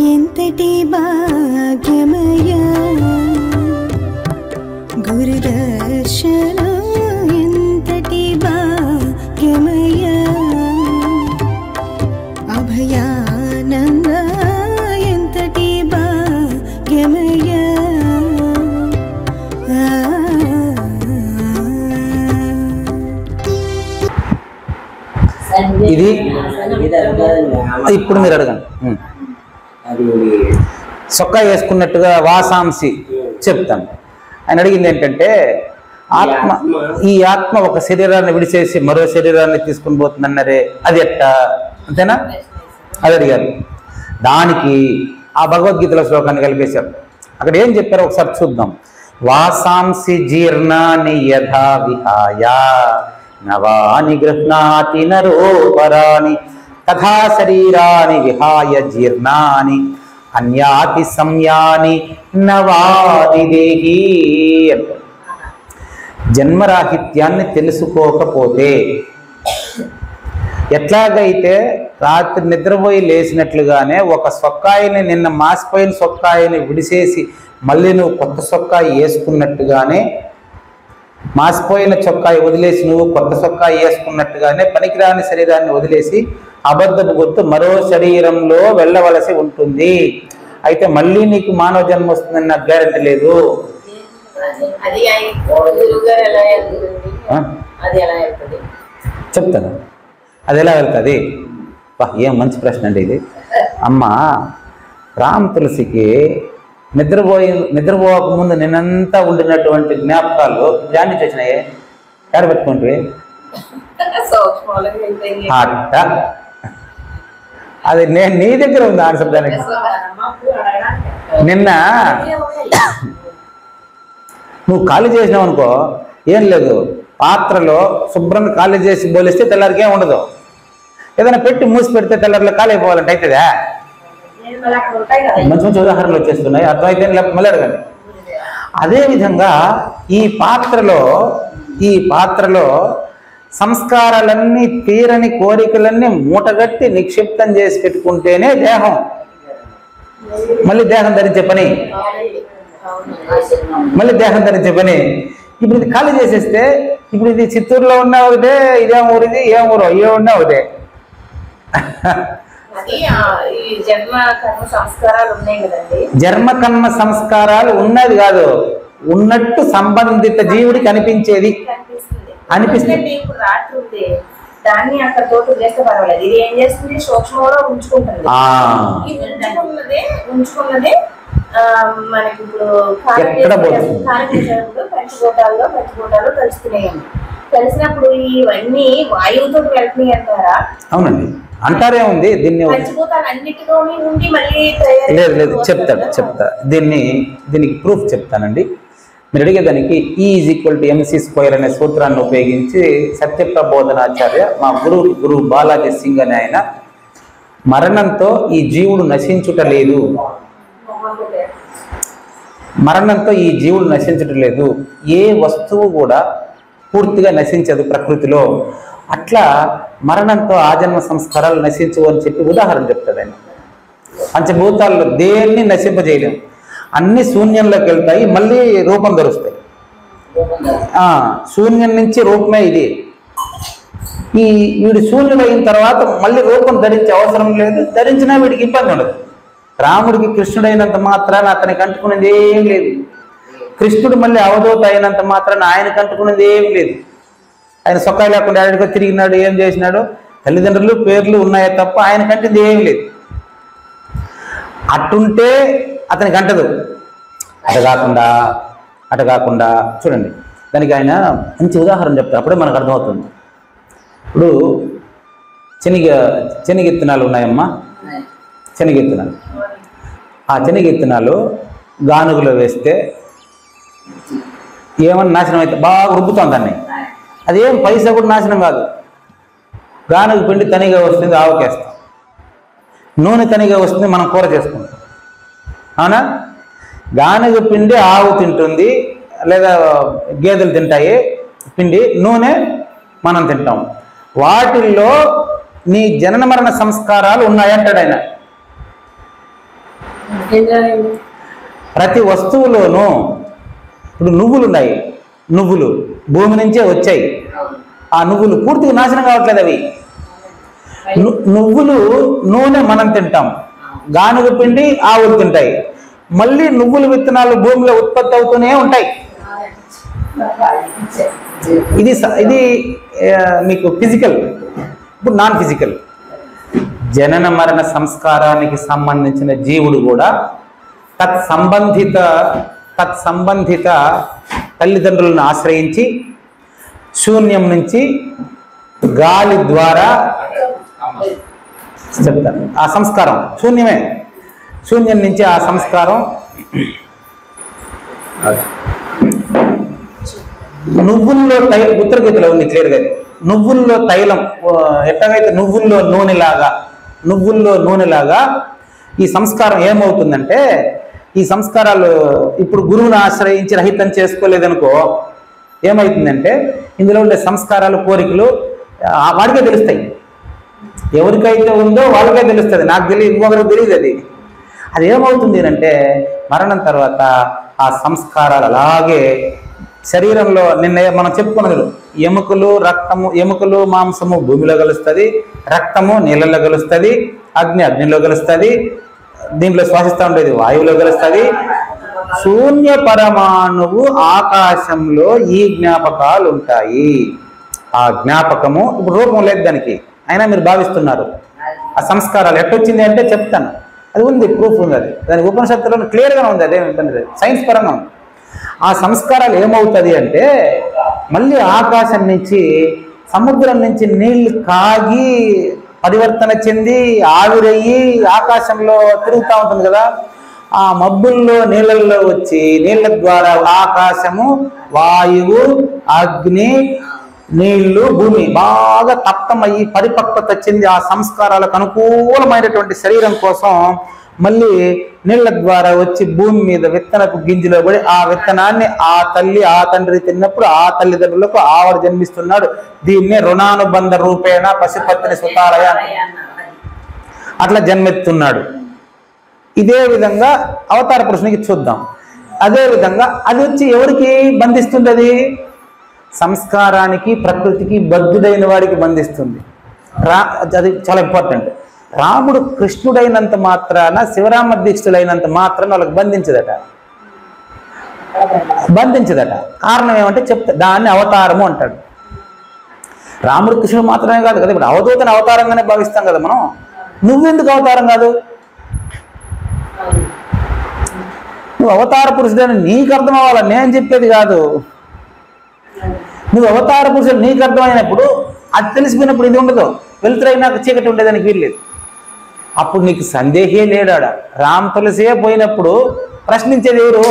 ఎంతటి భాగ్యమయా గురుదర్శనం, ఎంతటి భాగ్యమయా అభయానంద, ఎంతటి భాగ్యమయా ఇది ఇప్పుడు మీరు అడగండి. సొక్కా వేసుకున్నట్టుగా వాసాంసి చెప్తాను. ఆయన అడిగింది ఏంటంటే ఆత్మ, ఈ ఆత్మ ఒక శరీరాన్ని విడిచేసి మరో శరీరాన్ని తీసుకుని పోతుందన్నారే, అది ఎట్టా? అంతేనా? అది అడిగారు. దానికి ఆ భగవద్గీతలో శ్లోకాన్ని కలిపేశారు. అక్కడ ఏం చెప్పారో ఒకసారి చూద్దాం. వాసాంసి జీర్ణాని యథా విహాయ నవాని గృహ్ణాతి నరోపరాని తథా శరీరాని విహాయ జీర్ణాని అన్యాతి సంయాని నవాది దేహి. జన్మరాహిత్యాన్ని తెలుసుకోకపోతే, ఎట్లాగైతే రాత్రి నిద్రపోయి లేచినట్లుగానే ఒక సొక్కాయిని, నిన్న మాసిపోయిన సొక్కాయిని విడిసేసి మళ్ళీ నువ్వు కొత్త సొక్కాయి వేసుకున్నట్టుగానే, మాసిపోయిన చొక్కాయి వదిలేసి నువ్వు కొత్త చొక్కాయి వేసుకున్నట్టుగానే పనికిరాని శరీరాన్ని వదిలేసి అబద్ధపు గుర్తు మరో శరీరంలో వెళ్ళవలసి ఉంటుంది. అయితే మళ్ళీ నీకు మానవ జన్మ వస్తుందని నాకు గ్యారెంటీ లేదు. చెప్తాను అది ఎలా వెళ్తుంది. ఏం మంచి ప్రశ్న అండి ఇది. అమ్మ రామ్ తులసికి నిద్రపోక ముందు నిన్నంతా ఉండినటువంటి జ్ఞాపకాలు దాని నుంచి వచ్చినాయే, ఎక్కడ పెట్టుకుంటే అట్ట. అది నేను నీ దగ్గర ఉంది ఆన్సర్ దానికి. నిన్న నువ్వు ఖాళీ చేసినావు అనుకో, ఏం లేదు, పాత్రలో శుభ్రంగా ఖాళీ చేసి బోలిస్తే తెల్లారికి ఏం ఉండదు. ఏదైనా పెట్టి మూసి పెడితే తెల్లారిలో ఖాళీ అయిపోవాలంటే అవుతుందా? మంచి మంచి ఉదాహరణలు వచ్చేస్తున్నాయి, అర్థమైతే మళ్ళీ అడగండి. అదేవిధంగా ఈ పాత్రలో సంస్కారాలన్నీ, తీరని కోరికలన్నీ మూటగట్టి నిక్షిప్తం చేసి పెట్టుకుంటేనే దేహం, మళ్ళీ దేహం ధరించే పని. ఇప్పుడు ఇది ఖాళీ చేసేస్తే, ఇప్పుడు ఇది చిత్తూరులో ఉన్న ఒకటే, ఇదేం ఊరిది, ఏం ఊరు, ఏ ఉన్నా ఒకటే. జన్మ కర్మ సంస్కారాలు ఉన్నది కాదు, ఉన్నట్టు సంబంధిత జీవుడికి అనిపించేది అనిపిస్తుంది. దాన్ని అక్కడ తోట చేస్తే పర్వాలేదు. ఇది ఏం చేస్తుంది, సూక్ష్మంలో ఉంచుకుంటుంది. ఉంచుకున్నదే మనకి ఇప్పుడు పంచభూతాల్లో కలుస్తున్నాయి. కలిసినప్పుడు ఇవన్నీ వాయువుతో వెళ్తున్నాయి అంటారా? అవునండి, అంటారే ఉంది. దీన్ని పంచభూతాలన్నిటిలోని ఉండి మళ్ళీ లేదు చెప్తా దీనికి ప్రూఫ్ చెప్తానండి. మీరు అడిగేదానికి E=mc² అనే సూత్రాన్ని ఉపయోగించి సత్యప్రబోధనాచార్య, మా గురువు బాలాజీ సింగ్ అనే ఆయన, మరణంతో ఈ జీవుడు నశించుటలేదు, ఏ వస్తువు కూడా పూర్తిగా నశించదు ప్రకృతిలో. అట్లా మరణంతో ఆజన్మ సంస్కారాలు నశించవు అని చెప్పి ఉదాహరణ చెప్తాడు ఆయన. పంచభూతాల్లో దేన్ని నశింపజేయలేము, అన్ని శూన్యంలోకి వెళ్తాయి, మళ్ళీ రూపం ధరుస్తాయి. శూన్యం నుంచి రూపమే ఇది. వీడు శూన్యం అయిన తర్వాత మళ్ళీ రూపం ధరించే అవసరం లేదు, ధరించినా వీడికి ఇబ్బంది ఉండదు. రాముడికి కృష్ణుడైనంత మాత్రాన అతనికి అంటుకునేది ఏం లేదు, కృష్ణుడు మళ్ళీ అవధూత అయినంత మాత్రాన ఆయనకు అంటుకునేది ఏం లేదు. ఆయన సొక్కాయి లేకుండా ఆడిగా తిరిగినాడు, ఏం చేసినాడు, తల్లిదండ్రులు పేర్లు ఉన్నాయే తప్ప ఆయనకంటే ఏం లేదు. అట్టుంటే అతనికి అంటదు. అట కాకుండా చూడండి, దానికి ఆయన మంచి ఉదాహరణ చెప్తారు, అప్పుడే మనకు అర్థమవుతుంది. ఇప్పుడు శనగిత్తనాలు ఉన్నాయమ్మా, శనగిత్తనాలు. ఆ శనగిత్తనాలు గానుగులో వేస్తే ఏమన్నా నాశనం అయితే బాగా రుబ్బుతాం దాన్ని, అదేం పైసా కూడా నాశనం కాదు. గానుగ పిండి తనిగా వస్తుంది, ఆవుకేస్తాం. నూనె తనిగా వస్తుంది, మనం కూర చేసుకుంటాం. అవునా? గానుగ పిండి ఆవు తింటుంది, లేదా గేదెలు తింటాయి పిండి, నూనె మనం తింటాం. వాటిల్లో నీ జనన మరణ సంస్కారాలు ఉన్నాయంటాడు ఆయన. ప్రతి వస్తువులోనూ ఇప్పుడు నువ్వులు ఉన్నాయి, నువ్వులు భూమి నుంచే వచ్చాయి. ఆ నువ్వులు పూర్తిగా నాశనం కావట్లేదు. అవి నువ్వులు నూనె మనం తింటాం, గానుగ పిండి ఆవులు తింటాయి, మళ్ళీ నువ్వుల విత్తనాలు భూమిలో ఉత్పత్తి అవుతూనే ఉంటాయి. ఇది ఇది మీకు ఫిజికల్. ఇప్పుడు నాన్ ఫిజికల్. జనన మరణ సంస్కారానికి సంబంధించిన జీవుడు కూడా తత్సంబంధిత తల్లిదండ్రులను ఆశ్రయించి శూన్యం నుంచి గాలి ద్వారా చెప్తారు. ఆ సంస్కారం శూన్యమే. శూన్యం నుంచి ఆ సంస్కారం నువ్వుల్లో తైలం, ఉత్తరగతిలో ఉంది క్లియర్గా. నువ్వుల్లో తైలం ఎట్టగైతే నువ్వుల్లో నూనెలాగా ఈ సంస్కారం ఏమవుతుందంటే, ఈ సంస్కారాలు ఇప్పుడు గురువుని ఆశ్రయించి రహితం చేసుకోలేదనుకో, ఏమవుతుందంటే ఇందులో ఉండే సంస్కారాలు, కోరికలు వాడికే తెలుస్తాయి. ఎవరికైతే ఉందో వాళ్ళకే తెలుస్తుంది. నాకు తెలియదు, ఇంకొకరికి తెలియదు. అది ఏమవుతుంది అంటే మరణం తర్వాత ఆ సంస్కారాలు అలాగే శరీరంలో, నిన్న మనం చెప్పుకున్నది, ఎముకలు మాంసము భూమిలో కలుస్తుంది, రక్తము నీళ్ళలో కలుస్తుంది, అగ్నిలో కలుస్తుంది, దీంట్లో శ్వాసిస్తూ ఉండేది వాయువులో కలుస్తుంది, శూన్య పరమాణువు ఆకాశంలో ఈ జ్ఞాపకాలు ఉంటాయి. ఆ జ్ఞాపకము ఇప్పుడు రూపం లేదు దానికి, అయినా మీరు భావిస్తున్నారు. ఆ సంస్కారాలు ఎట్టొచ్చింది అంటే చెప్తాను, అది ఉంది, ప్రూఫ్ ఉంది. అది దానికి ఉపనిషత్తులో క్లియర్గానే ఉంది. అదేమి ఇబ్బంది లేదు, సైన్స్ పరంగా ఉంది. ఆ సంస్కారాలు ఏమవుతుంది అంటే మళ్ళీ ఆకాశం నుంచి, సముద్రం నుంచి నీళ్లు కాగి పరివర్తన చెంది ఆవిరయ్యి ఆకాశంలో తిరుగుతూ ఉంటుంది కదా, ఆ మబ్బుల్లో నీళ్ళల్లో వచ్చి నీళ్ళ ద్వారా ఆకాశము, వాయువు, అగ్ని, నీళ్లు, భూమి బాగా తప్తమయ్యి పరిపక్వత చెంది ఆ సంస్కారాలకు అనుకూలమైనటువంటి శరీరం కోసం మళ్ళీ నీళ్ల ద్వారా వచ్చి భూమి మీద విత్తనపు గింజలో పడి ఆ విత్తనాన్ని ఆ తల్లి ఆ తండ్రి తిన్నప్పుడు ఆ తల్లిదండ్రులకు ఆవిడ జన్మిస్తున్నాడు. దీన్నే రుణానుబంధ రూపేణ పశుపత్ని సుతాలయ అట్లా జన్మెత్తున్నాడు. ఇదే విధంగా అవతార పురుషునికి చూద్దాం. అదే విధంగా అది వచ్చి ఎవరికి బంధిస్తుంది? అది సంస్కారానికి, ప్రకృతికి బద్ధుడైన వాడికి బంధిస్తుంది. అది చాలా ఇంపార్టెంట్. రాముడు కృష్ణుడైనంత మాత్రాన, శివరామ దీక్షులైనంత మాత్రాన వాళ్ళకి బంధించదట. కారణం ఏమంటే చెప్తా, దాన్ని అవతారము అంటాడు. రాముడు కృష్ణుడు మాత్రమే కాదు కదా, ఇప్పుడు అవధూతని అవతారంగానే భావిస్తాం కదా మనం. నువ్వెందుకు అవతారం కాదు? నువ్వు అవతార పురుషుడని నీకు అర్థం అవ్వాలి, నేను చెప్పేది కాదు. నువ్వు అవతార పురుషుడు నీకు అర్థమైనప్పుడు, అది తెలిసిపోయినప్పుడు ఇది ఉండదు. వెలుతురైనాక చీకటి ఉండేదానికి వీల్లేదు. అప్పుడు నీకు సందేహే లేడాడ. రామ్ తులసే పోయినప్పుడు ప్రశ్నించేది ఎవరు?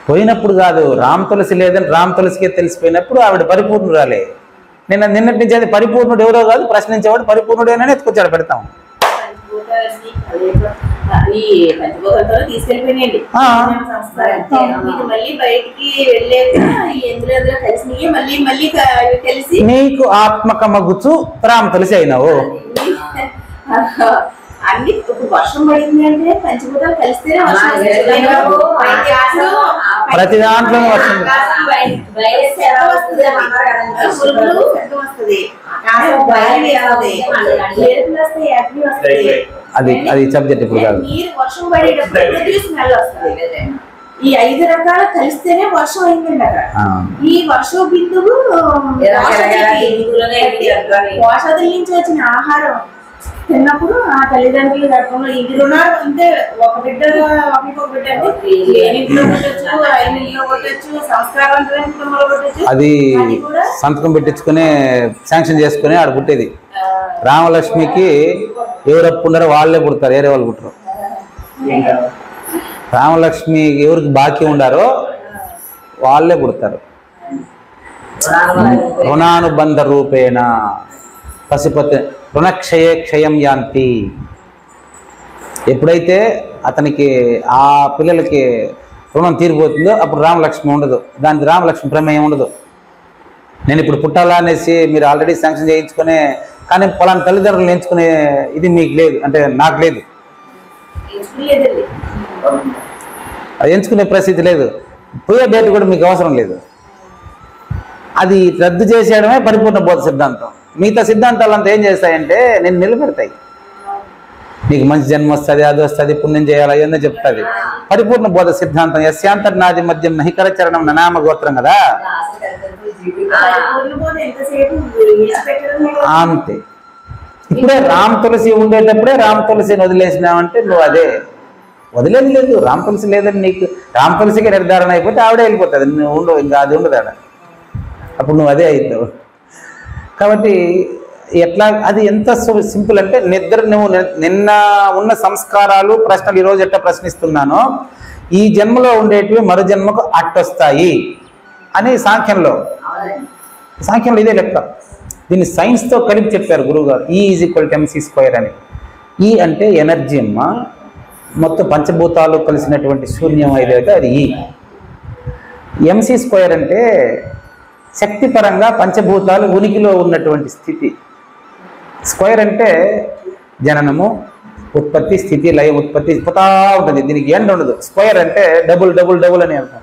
పోయినప్పుడు కాదు, రామ్ తులసి లేదని రామ్ తులసికే తెలిసిపోయినప్పుడు ఆవిడ పరిపూర్ణురాలే. నిన్నటి నుంచి అది పరిపూర్ణుడు ఎవరో కాదు, ప్రశ్నించేవాడు పరిపూర్ణుడేనని ఎత్తుకొచ్చాడు, పెడతాం. నీకు ఆత్మకమగుచు రామ్ తులసి అయినావు. అన్ని వర్షం పడింది అంటే పంచభూతాలు కలిస్తేనే ప్రతి దాంట్లో వర్షం అది సబ్జెక్ట్ ఇప్పుడు కాదు. వర్షం పడేటప్పుడు స్మెల్ వస్తుంది. ఈ 5 రకాలు కలిస్తేనే వర్షం అయిందండి. అక్కడ ఈ వర్షం బిందువు పోషకుల నుంచి వచ్చిన ఆహారం తిన్నప్పుడు ఆ తల్లిదండ్రులు గర్భంలో ఇది రుణాలు అంటే ఒక బిడ్డ ఒకరికొక బిడ్డ ఇంట్లో కొట్టచ్చు, 5 ఇళ్ళలో కొట్టచ్చు, సంస్కారవంతమైన కొట్టచ్చు. అది సంతకం పెట్టించుకుని శాంక్షన్ చేసుకుని ఆడ పుట్టేది. రామలక్ష్మికి ఎవరు అప్పున్నారో వాళ్ళే పుడతారు, వేరే వాళ్ళు పుట్టరు. రామలక్ష్మి ఎవరికి బాకీ ఉండారో వాళ్ళే పుడతారు. రుణానుబంధ రూపేణ పశుపతి రుణక్షయే క్షయం యాంతి. ఎప్పుడైతే అతనికి ఆ పిల్లలకి రుణం తీరిపోతుందో అప్పుడు రామలక్ష్మి ఉండదు, దానికి రామలక్ష్మి ప్రమేయం ఉండదు. నేను ఇప్పుడు పుట్టాలా అనేసి మీరు ఆల్రెడీ శాంక్షన్ చేయించుకునే, కానీ పలానా తల్లిదండ్రులు ఎంచుకునే ఇది మీకు లేదు, అంటే నాకు లేదు, అది ఎంచుకునే పరిస్థితి లేదు. పోయే డేట్ కూడా మీకు అవసరం లేదు. అది రద్దు చేసేయడమే పరిపూర్ణ బోధ సిద్ధాంతం. మిగతా సిద్ధాంతాలు అంతా ఏం చేస్తాయంటే నేను నిలబెడతాయి. నీకు మంచి జన్మ వస్తుంది, అది వస్తుంది, పుణ్యం చేయాలి, ఏందో చెప్తుంది. పరిపూర్ణ బోధ సిద్ధాంతం యస్యాంతర్నాది మధ్యం నహికరచరణం ననామ గోత్రం కదా, అంతే. ఇప్పుడే రామ్ తులసి ఉండేటప్పుడే రామ్ తులసిని వదిలేసినావంటే నువ్వు అదే వదిలేదు. లేదు రామ్ తులసి లేదని నీకు రామ్ తులసికి నిర్ధారణ అయిపోతే ఆవిడే వెళ్ళిపోతుంది, నువ్వు ఉండవు, ఇంకా అది ఉండదు ఆడ, అప్పుడు నువ్వు అదే అవుతావు. కాబట్టి ఎట్లా అది ఎంత సింపుల్ అంటే నువ్వు నిన్న ఉన్న సంస్కారాలు ప్రశ్నలు ఈరోజు ఎట్లా ప్రశ్నిస్తున్నానో ఈ జన్మలో ఉండేటివి మరో జన్మకు అట్టొస్తాయి అని సాంఖ్యంలో ఇదే లెక్క. దీన్ని సైన్స్తో కలిపి చెప్పారు గురువుగారు. E=mc² అని. ఈ అంటే ఎనర్జీ అమ్మ, మొత్తం పంచభూతాలు కలిసినటువంటి శూన్యం ఏదైతే అది ఈ. mc² అంటే శక్తిపరంగా పంచభూతాలు ఉనికిలో ఉన్నటువంటి స్థితి. స్క్వేర్ అంటే జననము, ఉత్పత్తి, స్థితి, లయ, ఉత్పత్తి పోతా ఉంటుంది, దీనికి ఎండ్ ఉండదు. స్క్వేర్ అంటే డబుల్ డబుల్ డబుల్ అని అర్థం.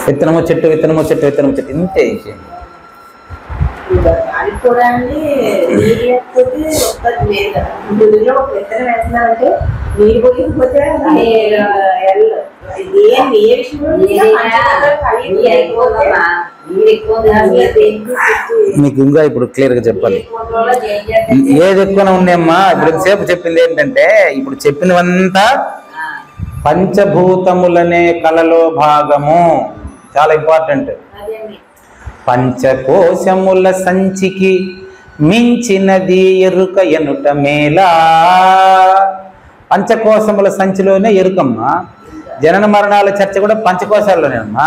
విత్తనము చెట్టు, విత్తనము చెట్టు, విత్తనము చెట్టు, ఇంతే. మీకు ఇంకా ఇప్పుడు క్లియర్ గా చెప్పాలి. ఏది ఎక్కువ ఉన్నాయమ్మా, ఇప్పుడు సేపు చెప్పింది ఏంటంటే ఇప్పుడు చెప్పినవంతా పంచభూతములనే కళలో భాగము. చాలా ఇంపార్టెంట్. పంచకోశముల సంచికి మించినది ఎరుక ఎనుట మేలా. పంచకోశముల సంచిలోనే ఎరుకమ్మా. జనన మరణాల చర్చ కూడా పంచకోశాల్లోనేమ్మా.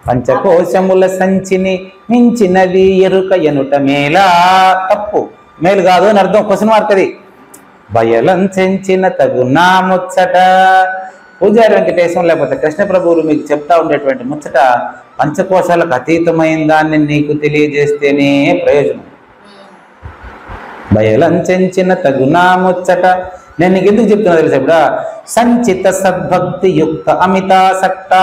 పంచకోశముల సంచిని మించినది ఎరుక ఎనుట మేలా. తప్పు, మేలు కాదు అని అర్థం. క్వశ్చన్ మార్క్ అది. బయలం చెంచిన తగునా ముచ్చట. పూజారి వెంకటేశం లేకపోతే కృష్ణ ప్రభువులు మీకు చెప్తా ఉండేటువంటి ముచ్చట పంచకోశాలకు అతీతమైన దాన్ని నీకు తెలియజేస్తేనే ప్రయోజనం. బయలం చెంచిన తగునా ముచ్చట. నేను నీకు ఎందుకు చెప్తున్నా తెలుసా? ఇప్పుడు సంచిత సద్భక్తి యుక్త అమితాసక్త.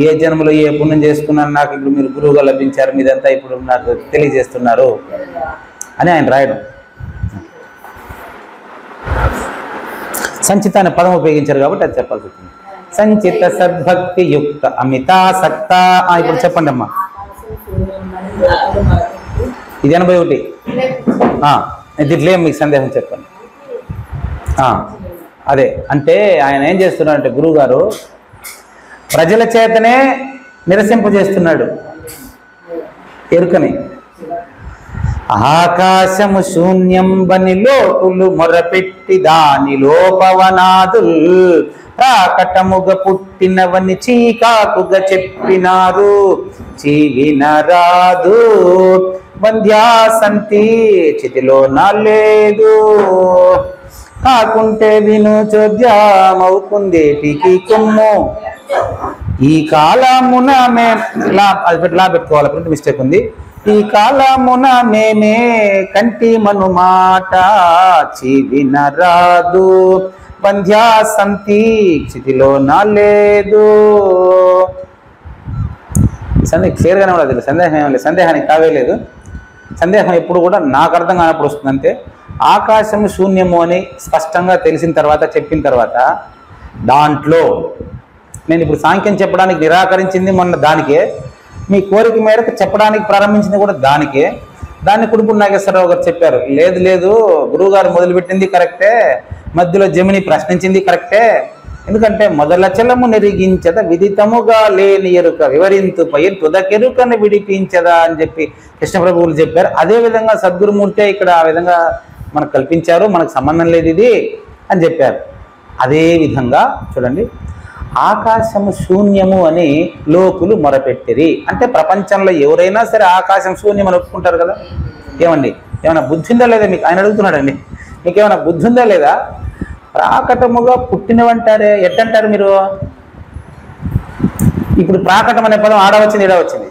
ఏ జన్మలో ఏ పుణ్యం చేసుకున్నాను, నాకు ఇప్పుడు మీరు గురువుగా లభించారు, మీదంతా ఇప్పుడు నాకు తెలియజేస్తున్నారు అని ఆయన రాయడం. సంచిత అనే పదం ఉపయోగించారు కాబట్టి అది చెప్పాల్సి వచ్చింది. సంచిత సద్భక్తి యుక్త అమితాసక్త. ఇప్పుడు చెప్పండి అమ్మా. ఇది 81. దీంట్లో ఏం మీకు సందేహం చెప్పండి. అదే అంటే ఆయన ఏం చేస్తున్నాడంటే గురువు గారు ప్రజల చేతనే నిరసింపజేస్తున్నాడు ఎరుకని. ఆకాశము శూన్యం బని లోటులు మొరపెట్టి దాని లోపవనాదుల్ ప్రాకటముగ పుట్టినవని చీకాకుగా చెప్పినారు. చీవిన రాదు బంధ్యాసంతి చితిలో నాలేదు. కాకుంటే విను చోద్యమవుకుందేటికి కొమ్ము. ఈ కాలమున లా పెట్టుకోవాలి, ప్రింట్ మిస్టేక్ ఉంది. ఈ కాలమున మేమే కంటి మను మాట చీవిన రాదు బంధ్యాసంతి స్థితిలో నాలేదు. క్లియర్గానే కూడా తెలియదు, సందేహం ఏం లేదు, సందేహానికి తావేలేదు. సందేహం ఎప్పుడు కూడా నాకు అర్థం కానప్పుడు వస్తుంది. అంతే. ఆకాశము శూన్యము అని స్పష్టంగా తెలిసిన తర్వాత చెప్పిన తర్వాత దాంట్లో నేను ఇప్పుడు సాంఖ్యం చెప్పడానికి నిరాకరించింది మొన్న దానికే, మీ కోరిక మేరకు చెప్పడానికి ప్రారంభించింది కూడా దానికే. దాన్ని కుడుపుడు నాగేశ్వరరావు గారు చెప్పారు, లేదు లేదు గురువుగారు మొదలుపెట్టింది కరెక్టే, మధ్యలో జమిని ప్రశ్నించింది కరెక్టే. ఎందుకంటే మొదలచలము నెరిగించద విదితముగా లేని ఎరుక వివరింతుపై తుదకెరుకను విడిపించదా అని చెప్పి కృష్ణప్రభువులు చెప్పారు. అదేవిధంగా సద్గురుమూర్తే ఇక్కడ ఆ విధంగా మనకు కల్పించారు, మనకు సంబంధం లేదు ఇది అని చెప్పారు. అదే విధంగా చూడండి, ఆకాశము శూన్యము అని లోకులు మొరపెట్టిరి అంటే ప్రపంచంలో ఎవరైనా సరే ఆకాశం శూన్యం అని ఒప్పుకుంటారు కదా. ఏమండి, ఏమైనా బుద్ధి ఉందా లేదా మీకు? ఆయన అడుగుతున్నాడండి, మీకు ఏమైనా బుద్ధి ఉందా లేదా? ప్రాకటముగా పుట్టినవంటారే, ఎట్టంటారు మీరు? ఇప్పుడు ప్రాకటం అనే పదం ఆడ వచ్చింది, ఈడ వచ్చింది,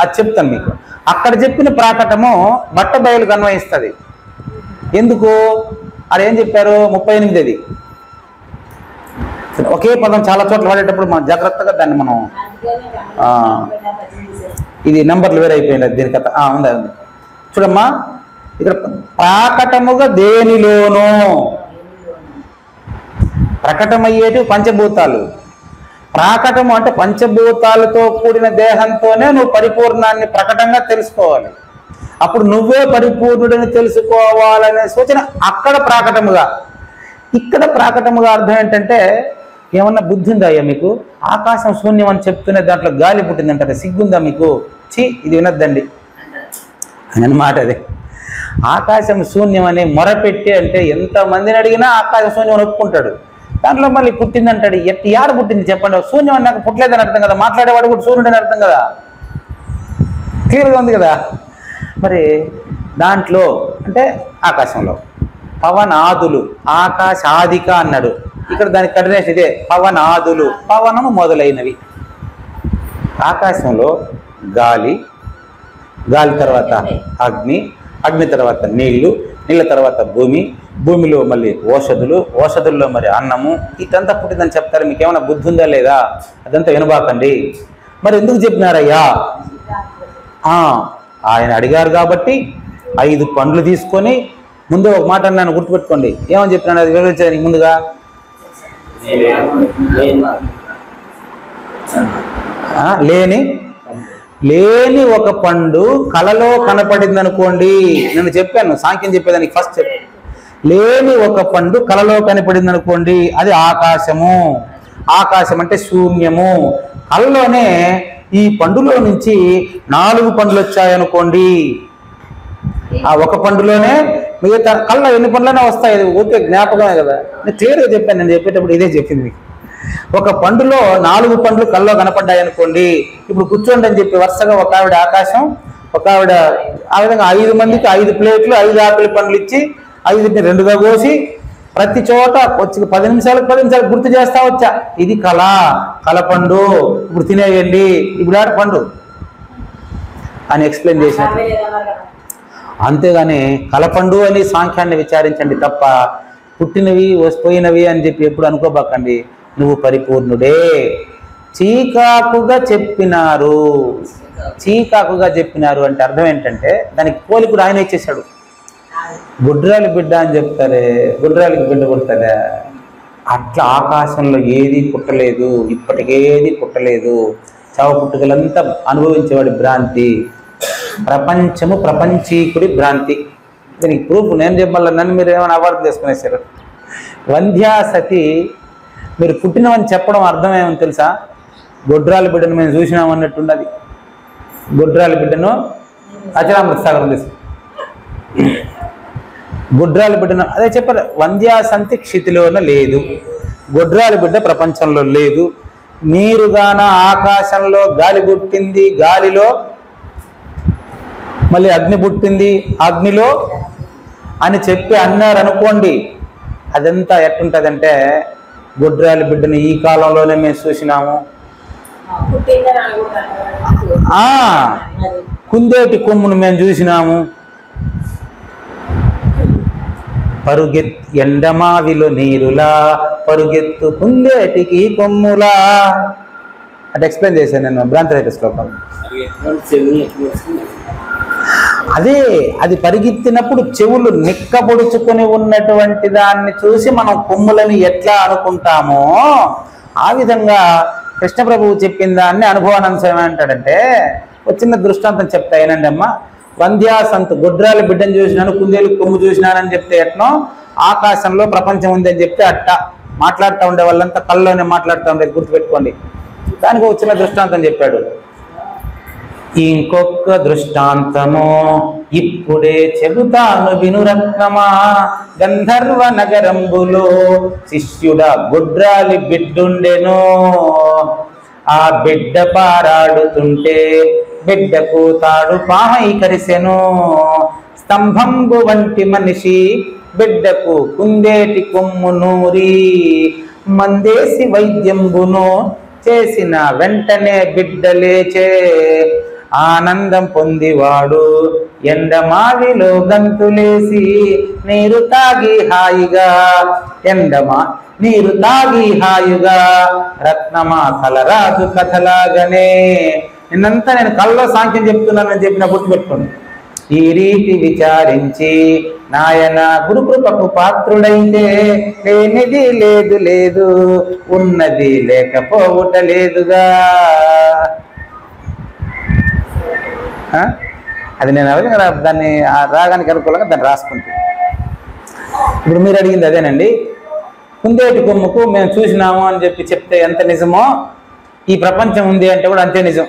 అది చెప్తాను మీకు. అక్కడ చెప్పిన ప్రాకటము బట్ట బయలుకు అన్వయిస్తుంది. ఎందుకు? అది ఏం చెప్పారు? 38. ఒకే పదం చాలా చోట్ల వాడేటప్పుడు మనం జాగ్రత్తగా దాన్ని మనం ఇది నంబర్లు వేరే అయిపోయింది దీని కథ ఉంది ఉంది. చూడమ్మా, ఇక్కడ ప్రాకటముగా దేనిలోనూ ప్రకటమయ్యేటి పంచభూతాలు. ప్రాకటము అంటే పంచభూతాలతో కూడిన దేహంతోనే నువ్వు పరిపూర్ణాన్ని ప్రకటంగా తెలుసుకోవాలి. అప్పుడు నువ్వే పరిపూర్ణుడిని తెలుసుకోవాలనే సూచన అక్కడ ప్రాకటముగా. ఇక్కడ ప్రాకటముగా అర్థం ఏంటంటే, ఏమన్నా బుద్ధి ఉందా అయ్యా మీకు? ఆకాశం శూన్యం అని చెప్తూనే దాంట్లో గాలి పుట్టిందంటారు, సిగ్గుందా మీకు? ఇది వినొద్దండి అని అన్నమాట. అదే ఆకాశం శూన్యం అని మొరపెట్టి అంటే ఎంతమందిని అడిగినా ఆకాశం శూన్యం అని ఒప్పుకుంటాడు. దాంట్లో మళ్ళీ పుట్టిందంటాడు. యాడ పుట్టింది చెప్పండి? శూన్యం అన్నాక పుట్టలేదని అర్థం కదా, మాట్లాడేవాడు కూడా శూన్యుడని అర్థం కదా, క్లియర్గా ఉంది కదా. మరి దాంట్లో అంటే ఆకాశంలో పవనాదులు, ఆకాశాదిక అన్నాడు. ఇక్కడ దానికి కంటిన్యూషన్ ఇదే, పవనాదులు, పవనము మొదలైనవి. ఆకాశంలో గాలి, గాలి తర్వాత అగ్ని, అగ్ని తర్వాత నీళ్లు, నీళ్ళ తర్వాత భూమి, భూమిలో మళ్ళీ ఓషధులు, ఓషధుల్లో మరి అన్నము, ఇదంతా పుట్టిందని చెప్తారు. మీకు ఏమైనా బుద్ధి ఉందా లేదా? అదంతా వినబాకండి. మరి ఎందుకు చెప్పినారయ్యా? ఆయన అడిగారు కాబట్టి 5 పండ్లు తీసుకొని, ముందు ఒక మాట అన్నాను గుర్తుపెట్టుకోండి. ఏమని చెప్పినాను అది వివరించడానికి ముందుగా, లేని ఒక పండు కలలో కనపడింది అనుకోండి. నేను చెప్పాను సాంఖ్యం చెప్పేదానికి ఫస్ట్ చెప్పాను. లేని ఒక పండు కలలో కనపడింది అనుకోండి, అది ఆకాశము. ఆకాశం అంటే శూన్యము. కళ్ళలోనే ఈ పండులో నుంచి 4 పండ్లు వచ్చాయనుకోండి, ఆ ఒక పండులోనే మిగతా కళ్ళ ఎన్ని పండ్లనే వస్తాయి. అది ఊరికే జ్ఞాపకమే కదా, నేను క్లియర్గా చెప్పాను. నేను చెప్పేటప్పుడు ఇదే చెప్పింది మీకు. ఒక పండులో 4 పండ్లు కళ్ళలో కనపడ్డాయి అనుకోండి. ఇప్పుడు కూర్చోండి అని చెప్పి వరుసగా ఒక ఆవిడ ఆకాశం, ఒక ఆవిడ ఆ విధంగా 5 మందికి 5 ప్లేట్లు 5 ఆపిల్ పండ్లు ఇచ్చి 5ని 2గా కోసి ప్రతి చోట వచ్చి 10 నిమిషాలకు గుర్తు చేస్తా వచ్చా, ఇది కలపండు, ఇప్పుడు తినేయండి, ఇప్పుడు ఆడ పండు అని ఎక్స్ప్లెయిన్ చేసినట్టు. అంతేగాని కలపండు అని సాంఖ్యాన్ని విచారించండి తప్ప పుట్టినవి పోయినవి అని చెప్పి ఎప్పుడు అనుకోబాకండి. నువ్వు పరిపూర్ణుడే. చీకాకుగా చెప్పినారు. చీకాకుగా చెప్పినారు అంటే అర్థం ఏంటంటే దానికి పోలికుడు ఆయన ఇచ్చేశాడు. గుడ్రాలి బిడ్డ అని చెప్తారే, గుడ్రాలికి బిడ్డ పుడతారా? అట్లా ఆకాశంలో ఏది పుట్టలేదు, ఇప్పటికేది పుట్టలేదు. చావు పుట్టుకలంతా అనుభవించేవాడి భ్రాంతి. ప్రపంచము ప్రపంచీకుడి భ్రాంతి. దీనికి ప్రూఫ్ నేను చెప్పాలి, నన్ను మీరు ఏమైనా అవార్డు చేసుకునేసారు. వంధ్యాసతి మీరు పుట్టినవని చెప్పడం అర్థం ఏమని తెలుసా? గొడ్రాలి బిడ్డను మేము చూసినామన్నట్టున్నది. గొడ్రాలి బిడ్డను అచరామృత సాగరం తీసు గొడ్రాలి బిడ్డను అదే చెప్పారు. వంధ్యాసంతి క్షితిలోన లేదు, గొడ్రాలి బిడ్డ ప్రపంచంలో లేదు. నీరుగాన ఆకాశంలో గాలి పుట్టింది, గాలిలో మళ్ళీ అగ్ని పుట్టింది, అగ్నిలో అని చెప్పి అన్నారు అనుకోండి. అదంతా ఎట్టుంటుందంటే గొడ్రాలి బిడ్డని ఈ కాలంలోనే మేము చూసినాము. కుందేటి కొమ్మును మేము చూసినాము. ఎండమావిలో నీరులా పరుగెత్తు కుందేటికి కొమ్ములా అంటే ఎక్స్ప్లెయిన్ చేశాను నేను భ్రాంతిరహిత శ్లోకం. అదే అది పరిగెత్తినప్పుడు చెవులు నిక్కబొడుచుకొని ఉన్నటువంటి దాన్ని చూసి మనం కొమ్ములని ఎట్లా అనుకుంటామో ఆ విధంగా కృష్ణ ప్రభువు చెప్పిన దాన్ని అనుభవానంశం ఏమంటాడంటే, ఒక చిన్న దృష్టాంతం చెప్తా ఏనండి అమ్మ. వంధ్యాసంతు గొడ్రాలి బిడ్డను చూసినాను, కుందేలు కొమ్ము చూసినానని చెప్తే ఎట్నో, ఆకాశంలో ప్రపంచం ఉంది అని చెప్తే అట్ట మాట్లాడుతూ ఉండే వాళ్ళంతా కళ్ళలోనే మాట్లాడుతూ ఉండేది గుర్తుపెట్టుకోండి. దానికి ఒక చిన్న దృష్టాంతం చెప్పాడు. ఇంకొక దృష్టాంతము ఇప్పుడే చెబుతాను వినురత్నమా, గంధర్వ నగరంబులో శిష్యుడా గుడ్రాలి బిడ్డుండెను. ఆ బిడ్డ పారాడుతుంటే బిడ్డకు తాడు పామై కరిసెను. స్తంభంబు వంటి మనిషి బిడ్డకు కుందేటి కొమ్ము నూరి, మందేసి వైద్యంబును చేసిన వెంటనే బిడ్డ లేచే. ఆనందం పొందివాడు ఎండమావిలో గంతులేసి నీరు తాగి హాయిగా, నీరు తాగి హాయిగా రత్నమా కలరాజు కథలాగనే. నిన్నంతా నేను కళ్ళలో సాంఖ్యం చెప్తున్నానని చెప్పిన గుర్తుపెట్టుకోండి. ఈ రీతి విచారించి నాయన గురుకృపకు పాత్రుడైతే లేనిది లేదు లేదు, ఉన్నది లేకపోవుట లేదుగా. అది నేను అదే దాన్ని రాగానికి అనుకూలంగా దాన్ని రాసుకుంటే. ఇప్పుడు మీరు అడిగింది అదేనండి. కుందేటి కొమ్ముకు మేము చూసినాము అని చెప్తే ఎంత నిజమో, ఈ ప్రపంచం ఉంది అంటే కూడా అంతే నిజం.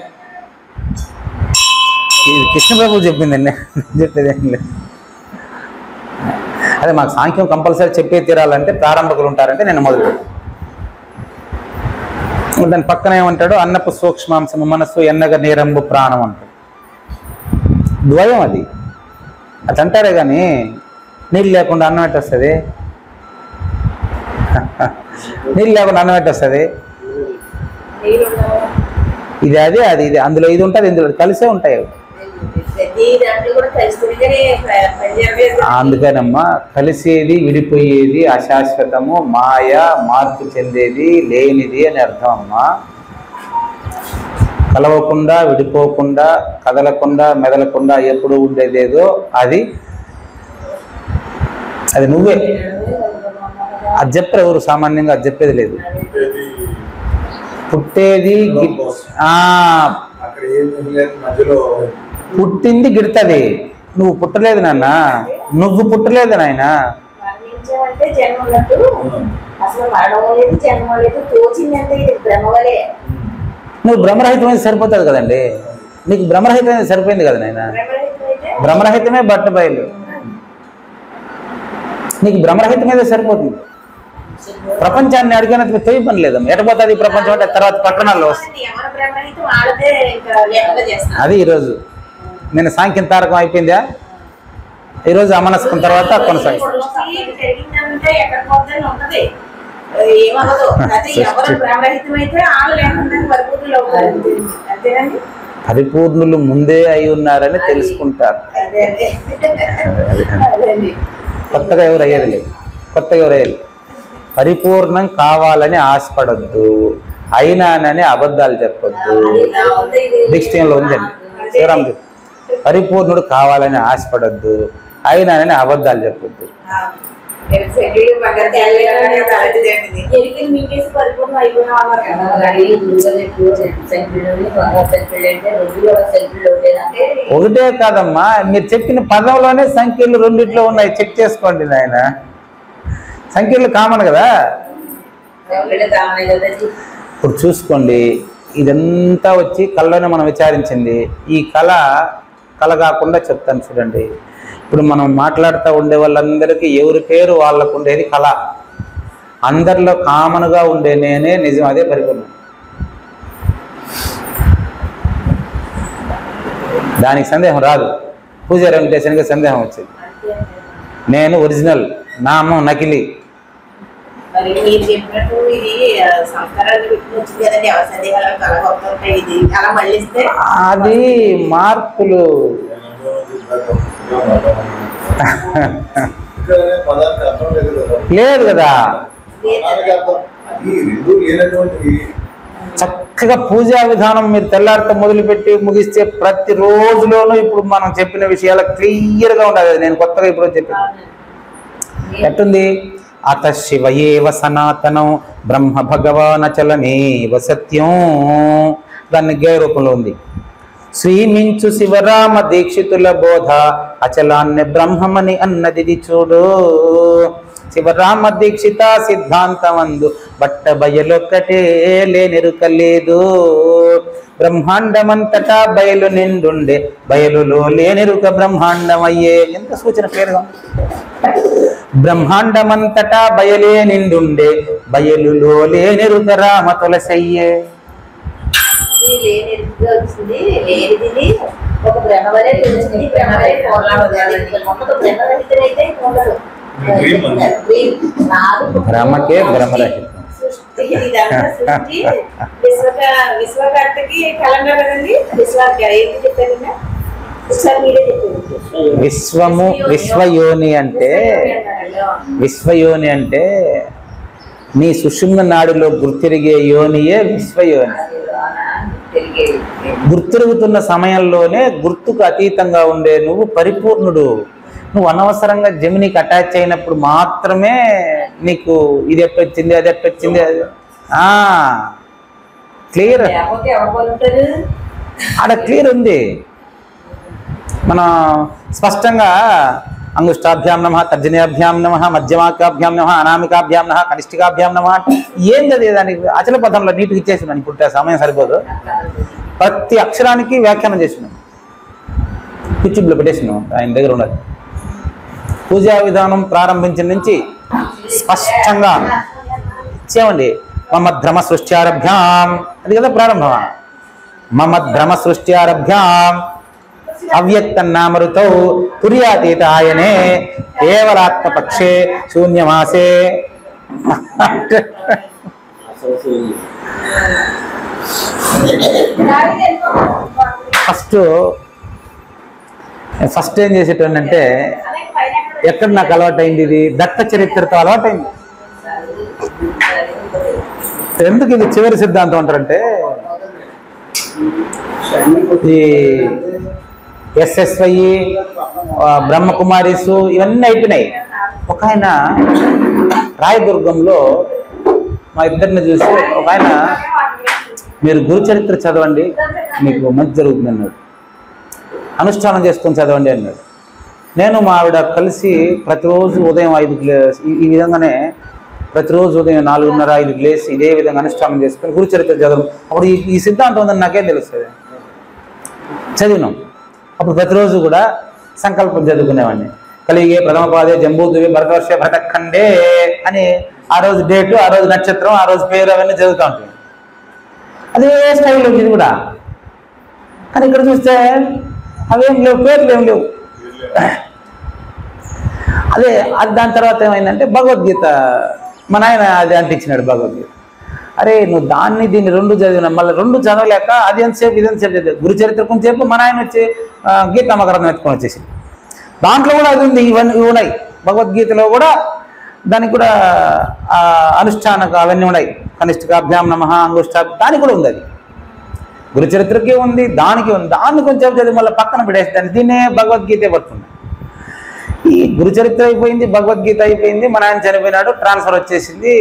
ఇది కృష్ణబాబు చెప్పిందండి, చెప్పేది ఏం లేదు. అదే మాకు సాంఖ్యం కంపల్సరీ చెప్పే తీరాలంటే ప్రారంభకులు ఉంటారంటే నేను మొదలు. దాని పక్కన ఏమంటాడు, అన్నపు సూక్ష్మాంశము మనస్సు ఎన్నగ నీరంబు ప్రాణం అంటాడు. ద్వయం అది అట్లా అంటారే కానీ నీళ్ళు లేకుండా అన్నం ఎట్టు వస్తుంది? నీళ్ళు లేకుండా అన్నం ఎట్టు వస్తుంది? ఇది అదే అది ఇది అందులో ఇది ఉంటుంది, ఇందులో కలిసే ఉంటాయి. అందుకనమ్మా కలిసేది విడిపోయేది అశాశ్వతము, మాయ మార్పు చెందేది లేనిది అని అర్థం అమ్మా. కలవకుండా విడిపోకుండా కదలకుండా మెదలకుండా ఎప్పుడు ఉండేదేదో అది నువ్వే. అది చెప్పరు ఎవరు సామాన్యంగా, అది చెప్పేది లేదు. పుట్టేది పుట్టింది గిడతది, నువ్వు పుట్టలేదు నాన్న, నువ్వు పుట్టలేదు నాయన. నువ్వు బ్రహ్మరహితమైంది సరిపోతుంది కదండి, నీకు బ్రహ్మరహితమైంది సరిపోయింది కదా నాయన. బ్రహ్మరహితమే బట్ట బయలు, నీకు బ్రహ్మరహితమైతే సరిపోతుంది. ప్రపంచాన్ని అడిగినంత తెలియ పని లేదమ్మా. ఎటపోతుంది ప్రపంచం అంటే తర్వాత పట్టణాల్లో వస్తుంది. అది ఈరోజు నేను సాంఖ్యం తారకం అయిపోయిందా, ఈరోజు అమనస్కం తర్వాత కొనసాగుతుంది. పరిపూర్ణులు ముందే అయి ఉన్నారని తెలుసుకుంటారు. కొత్తగా ఎవరు అయ్యేది లేదు, కొత్తగా ఎవరు అయ్యేది. పరిపూర్ణం కావాలని ఆశపడద్దు, అయినానని అబద్ధాలు చెప్పొద్దు. డిక్షనరీలో ఉందండి శివరామ్. పరిపూర్ణుడు కావాలని ఆశపడద్దు, అయినానని అబద్ధాలు చెప్పొద్దు. ఒకటే కాదమ్మా, మీరు చెప్పిన పదంలోనే సంఖ్యలు రెండిట్లో ఉన్నాయి, చెక్ చేసుకోండి నాయన. సంఖ్యలు కామన్ కదా. ఇప్పుడు చూసుకోండి, ఇదంతా వచ్చి కళ్ళలోనే మనం విచారించింది. ఈ కళ కాకుండా చెప్తాను చూడండి. ఇప్పుడు మనం మాట్లాడుతూ ఉండే వాళ్ళందరికీ ఎవరి పేరు వాళ్ళకు ఉండేది కళ. అందరిలో కామన్గా ఉండే నేనే నిజం, అదే పరిపూర్ణం. దానికి సందేహం రాదు. పూజారి వెంకటేశ్వరికి సందేహం వచ్చింది. నేను ఒరిజినల్, నామం నకిలీ. అది మార్పులు. లేదు కదా. చక్కగా పూజా విధానం మీరు తెల్లారితో మొదలుపెట్టి ముగిస్తే ప్రతి రోజులోనూ ఇప్పుడు మనం చెప్పిన విషయాలు క్లియర్గా ఉండాలి. నేను కొత్తగా ఇప్పుడు చెప్పాను. ఎట్టుంది? అత శివయేవ సనాతనం బ్రహ్మ భగవానచలనేవ సత్యం. దాన్ని గేయ రూపంలో ఉంది. శ్రీమించు శివరామ దీక్షితుల బోధ అచలాన్ని బ్రహ్మమని అన్నది చూడు. శివరామ దీక్షిత సిద్ధాంతమందు బట్ట బయలొక్కటే లేనెరుకలేదు. బ్రహ్మాండమంతటా బయలు నిండుండే బయలులో లేనెరుక బ్రహ్మాండమయ్యే. ఎంత సూచన పేరుగా. బ్రహ్మాండమంతటా బయలే నిండుండే బయలులో లేనెరుక రామ తులసయ్యే. ఒక బ్రహ్మవరే తెలిసింది. బ్రహ్మవరే భ్రమకే భ్రమరహితం. విశ్వకర్తకి కలంగా కదండి. ఏంటి చెప్పారు? విశ్వము విశ్వయోని అంటే నీ సుషుమ్న నాడిలో గుర్తిరిగే యోనియే విశ్వయోని. గుర్తిరుగుతున్న సమయంలోనే గుర్తుకు అతీతంగా ఉండే నువ్వు పరిపూర్ణుడు. నువ్వు అనవసరంగా జమినికి అటాచ్ అయినప్పుడు మాత్రమే నీకు ఇది ఎట్టొచ్చింది అది ఎట్టొచ్చింది అది క్లియర్. ఆడ క్లియర్ ఉంది. మనం స్పష్టంగా అంగుష్టాభ్యాం నమః, తర్జనీయాభ్యాం నమః, మధ్యమాకాభ్యాం నమః, అనామికాభ్యాం నమః, కనిష్ఠికాభ్యాం నమః ఏంటది దానికి అచల పదంలో నీటికి ఇచ్చేసినాను. ఇప్పుడు సమయం సరిపోదు. ప్రతి అక్షరానికి వ్యాఖ్యానం చేసినాం, యూట్యూబ్లో పెట్టేసినాం. ఆయన దగ్గర ఉన్నది. పూజా విధానం ప్రారంభించిన నుంచి స్పష్టంగా ఇచ్చేవండి. మమద్భ్రమ సృష్ట్యారభ్యాం అది కదా ప్రారంభమా. మమద్భ్రమ సృష్ట్యారభ్యాం అవ్యక్తన్నామృతౌ తుర్యాతీత ఆయనే కేవలాత్మపక్షే శూన్యమాసే. ఫస్ట్ ఏం చేసేటంటే ఎక్కడ నాకు అలవాటైంది, ఇది దత్త చరిత్రతో అలవాటైంది. ఎందుకు ఇది చివరి సిద్ధాంతం అంటారంటే, ఈ SSY బ్రహ్మకుమారీసు ఇవన్నీ అయిపోయినాయి. ఒక ఆయన రాయదుర్గంలో మా ఇద్దరిని చూసి ఒక ఆయన, మీరు గురు చరిత్ర చదవండి మీకు మంచి జరుగుతుంది అన్నాడు. అనుష్ఠానం చేసుకొని చదవండి అన్నాడు. నేను మా ఆవిడ కలిసి ప్రతిరోజు ఉదయం 5కి ఈ విధంగానే ప్రతిరోజు ఉదయం 4:30-5కి లేచి ఇదే విధంగా అనుష్ఠానం చేసుకొని గురు చరిత్ర చదవడం. అప్పుడు ఈ సిద్ధాంతం ఉందని నాకేం తెలుస్తుంది. చదివినాం. అప్పుడు ప్రతిరోజు కూడా సంకల్పం చదువుకునేవాడిని. కలిగే ప్రథమ పాదే జంబూద్వే భరతవర్ష భరతఖండే అని ఆ రోజు డేటు, ఆ రోజు నక్షత్రం, ఆ రోజు పేరు అవన్నీ చదువుతూ ఉంటాయి. అదే స్టైల్లో ఇది కూడా. కానీ ఇక్కడ చూస్తే అవేం లేవు, పేర్లు ఏం లేవు. అదే దాని తర్వాత ఏమైందంటే భగవద్గీత మా నాయన అది అంటించినాడు భగవద్గీత. అరే నువ్వు దీన్ని 2 చదివినా మళ్ళీ 2 చదవలేక అది ఎంతసేపు ఇది ఎంతసేపు చదివి గురు చరిత్ర కొంచెంసేపు మా నాయన వచ్చి గీతా మకరం ఎత్తుకొని వచ్చేసింది. దాంట్లో కూడా అది ఉంది, ఇవన్నీ ఉన్నాయి. భగవద్గీతలో కూడా దానికి కూడా అనుష్ఠానక అవన్నీ ఉన్నాయి. కనిష్ఠికాభ్యాం నమః, అంగుష్ఠా దానికి కూడా ఉంది. అది గురు చరిత్రకే ఉంది, దానికి ఉంది. దాన్ని కొంచెం చదివి మళ్ళీ పక్కన పెడేస్తాను. దీన్నే భగవద్గీత పడుతుంది. ఈ గురు చరిత్ర అయిపోయింది, భగవద్గీత అయిపోయింది. మా నాయన చనిపోయినాడు, ట్రాన్స్ఫర్ వచ్చేసింది.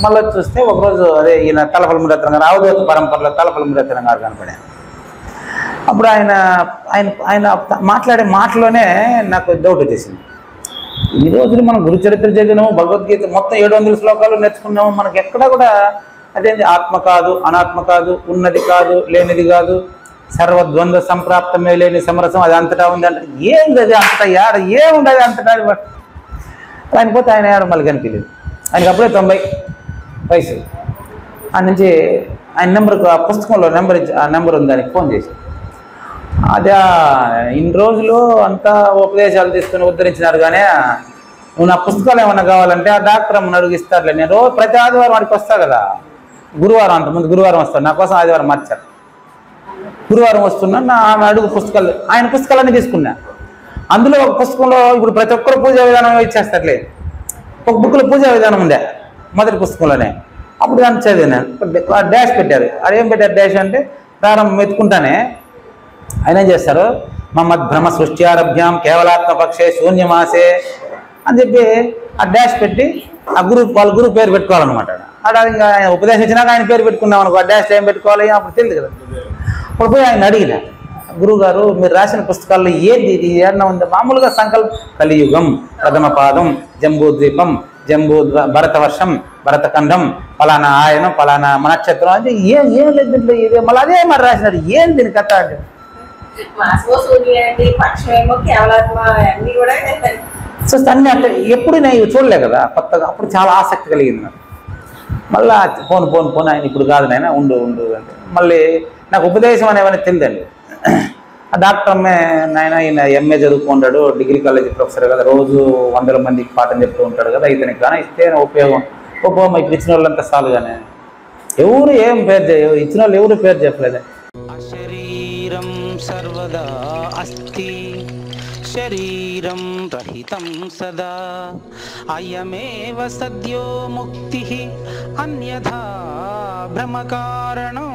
మళ్ళీ చూస్తే ఒకరోజు అదే ఈయన తలపల మురత్నం గారు, అవధూత పరంపరలో తలపల మురత్నం గారు కనపడాను. అప్పుడు ఆయన ఆయన ఆయన మాట్లాడే మాటలోనే నాకు డౌట్ వచ్చేసింది. ఈ రోజులు మనం గురు చరిత్ర చదివినాము, భగవద్గీత మొత్తం 700 శ్లోకాలు నేర్చుకున్నాము. మనకి ఎక్కడ కూడా అదేంటి ఆత్మ కాదు, అనాత్మ కాదు, ఉన్నది కాదు, లేనిది కాదు, సర్వద్వంద్వ సంప్రాప్తమే లేని సమరసం అది అంతటా ఉంది అంటే ఏంది అది అంతటా యాడ ఏముండదు అంతటా. ఆయన పోతే ఆయన యాడ మళ్ళీ కనిపించలేదు. ఆయనకి అప్పుడే 90 వయసు. ఆ నుంచి ఆయన నెంబర్కు ఆ పుస్తకంలో నెంబర్ ఉంది, దానికి ఫోన్ చేసి అదే ఇన్ని రోజులు అంతా ఉపదేశాలు తీసుకుని ఉద్ధరించినారు. కానీ నువ్వు నా పుస్తకాలు ఏమన్నా కావాలంటే ఆ డాక్టర్ అమ్మని అడిగిస్తారులే. నేను రోజు ప్రతి ఆదివారం వాడికి వస్తా కదా, గురువారం అంతకుముందు గురువారం వస్తాను, నా కోసం ఆదివారం మార్చారు. గురువారం వస్తున్నా నా ఆమె అడుగు పుస్తకాలు, ఆయన పుస్తకాలన్నీ తీసుకున్నా. అందులో ఒక పుస్తకంలో ఇప్పుడు ప్రతి ఒక్కరు పూజా విధానం ఇచ్చేస్తారులే. ఒక బుక్లో పూజా విధానం ఉందే మొదటి పుస్తకంలోనే. అప్పుడు దాన్ని చదివాను. డాష్ పెట్టారు. అదేం పెట్టారు డాష్ అంటే ప్రారంభం ఎత్తుకుంటానే ఆయన ఏం చేస్తారు, మమద్భ్రమ సృష్ట్యారభ్యాం కేవలాత్మపక్షే శూన్యమాసే అని చెప్పి ఆ డాష్ పెట్టి ఆ వాళ్ళ గురువు పేరు పెట్టుకోవాలన్నమాట. అక్కడ ఇంకా ఆయన ఉపదేశం ఇచ్చినాక ఆయన పేరు పెట్టుకున్నాం అనుకో, ఆ డాష్ ఏం పెట్టుకోవాలి అప్పుడు తెలియదు కదా. అప్పుడు పోయి ఆయన అడిగిన, గురువు గారు మీరు రాసిన పుస్తకాల్లో ఏది ఇది ఏమన్నా ఉంది? మామూలుగా సంకల్పం కలియుగం, ప్రథమ పాదం, జంబూద్వీపం, భరతవర్షం, భరతఖండం, ఫలానా ఆయనం, ఫలానా నక్షత్రం అంటే ఏం లేదు దీంట్లో. ఇదే మళ్ళీ అదే మరి రాసినారు. ఏం దీని కథ అంటే సో అన్నీ అంటే ఎప్పుడు నేను చూడలే కదా కొత్తగా. అప్పుడు చాలా ఆసక్తి కలిగింది నాకు. మళ్ళీ పోను ఆయన ఇప్పుడు కాదు నాయన ఉండు అంటే మళ్ళీ నాకు ఉపదేశం అనేవన్నీ తెలియదండి. ఆ డాక్టర్ అమ్మే నాయన ఈయన ఎంఏ చదువుకుంటాడు, డిగ్రీ కాలేజీ ప్రొఫెసర్ కదా, రోజు 100 మందికి పాఠం చెప్తూ ఉంటాడు కదా, ఇతనికి కానీ ఇస్తే ఉపయోగం ఇప్పుడు ఇచ్చిన వాళ్ళంతా చాలు కానీ ఎవరు ఏం పేరు ఇచ్చిన వాళ్ళు ఎవరు పేరు చెప్పలేదు. శరీరం సర్వదా అస్తి శరీరం రహితం సదా అయమేవ సద్యో ముక్తి అన్యథా భ్రమకారణం